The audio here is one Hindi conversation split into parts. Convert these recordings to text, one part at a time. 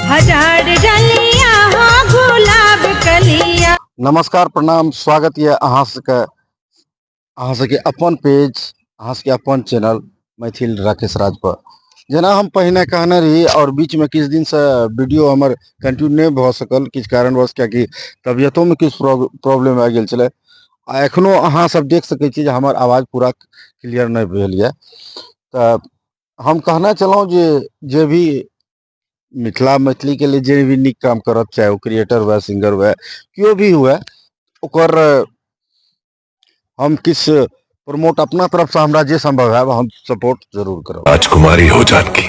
हजार डलिया हाँ गुलाब कलिया। नमस्कार प्रणाम स्वागत ये अहाँ सबके अपन पेज अहाँ सबके अपन चैनल मैथिल राकेश राज पर। जेना हम पहिने कहने रही और बीच में किछु दिन से वीडियो हमर कंटिन्यू नहीं भ सकल किछु कारणवश, कियाकि तबियतों में किछु प्रॉब्लम आ गेल छलै। आ एखनो अहाँ सब देख सकै छी जे हमर आवाज पूरा क्लियर नहीं भेल यऽ। तऽ हम कहना चलूँ जे भी मैथिली के लिए जे भी नीक काम करत, चाहे वो क्रिएटर हुए, सिंगर हुए, क्यों भी हुए, ओकर हम किस प्रमोट अपना तरफ से हमरा जे संभव है हम सपोर्ट जरूर करब। राजकुमारी हो जानकी,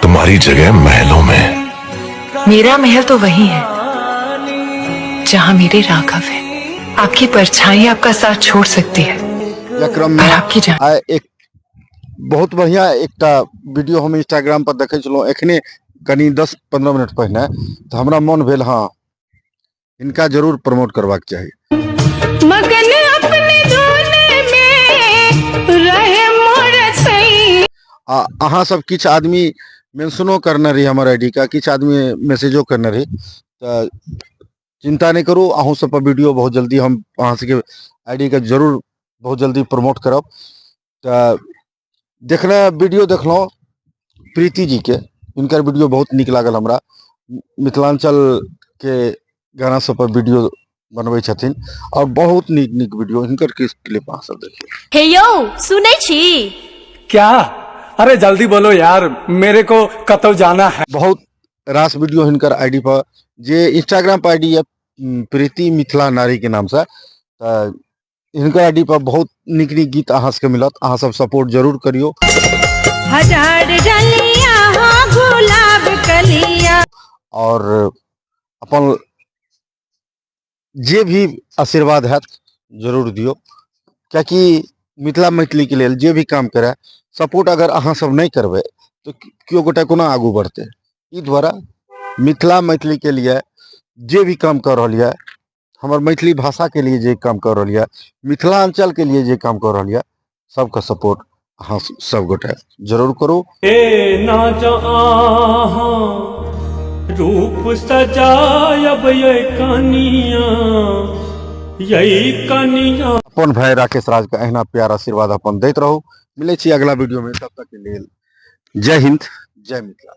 तुम्हारी जगह महलों में। मेरा महल तो वही है जहाँ मेरे राघव है। आपकी परछाई आपका साथ छोड़ सकती है, क्रम में आपकी जान। एक बहुत बढ़िया एक वीडियो हम इंस्टाग्राम पर देखे चलो एखने कनी 10-15 मिनट पहले, तो हमरा मन भेल हाँ इनका जरूर प्रमोट करवाक चाहिए। मगन अपने धुन में रहे मोर सही। अहाँ सब किछ आदमी मेंशनो करने रही हमारे आईडी का, किछ आदमी मैसेजो करने रही, तो चिंता नहीं करू, अहूँ सब पर वीडियो बहुत जल्दी हम अहाँ सबके आईडी का जरूर बहुत जल्दी प्रमोट करब। तो देखना वीडियो देखलो प्रीति जी के, इनकर वीडियो बहुत निक लागल हमरा। मिथिलांचल के गाना सब पर वीडियो बनबै छथिन और बहुत निक वीडियो इनकर क्लिप अहाँ सब देखिए। हे यो सुनै छी क्या? अरे जल्दी बोलो यार, मेरे को कतौ जाना है। बहुत रास वीडियो इनकर आईडी पर, जे इंस्टाग्राम पर आईडी है प्रीति मिथिला नारी के नाम से, इनकर आईडी पर बहुत निक गीत अहाँ सबके मिलत, अहाँ सब सपोर्ट जरूर करियो। हजार डलिया हाँ गुलाब कलिया। और अपन जे भी आशीर्वाद है जरूर दियो, क्योंकि मिथिला मैथिली के लिए जे भी काम करे सपोर्ट अगर अहाँ सब नहीं करबे तो क्यों गोटे कोना आगू बढ़ते। ई द्वारा मिथिला मैथिली के लिए जे भी काम कर रहा है, हमार मैथिली भाषा के लिए जे काम कर रहा है, मिथिलांचल के लिए जे काम कर रहा है, सबका सपोर्ट हाँ सब गोटे जरूर करो। ए ना रूप सजायब ये कनिया अपन भाई राकेश राज का अहिना प्यार आशीर्वाद अपन दैत रहो। मिले छी अगला वीडियो में, तब तक के लिए जय हिंद जय मिथिला।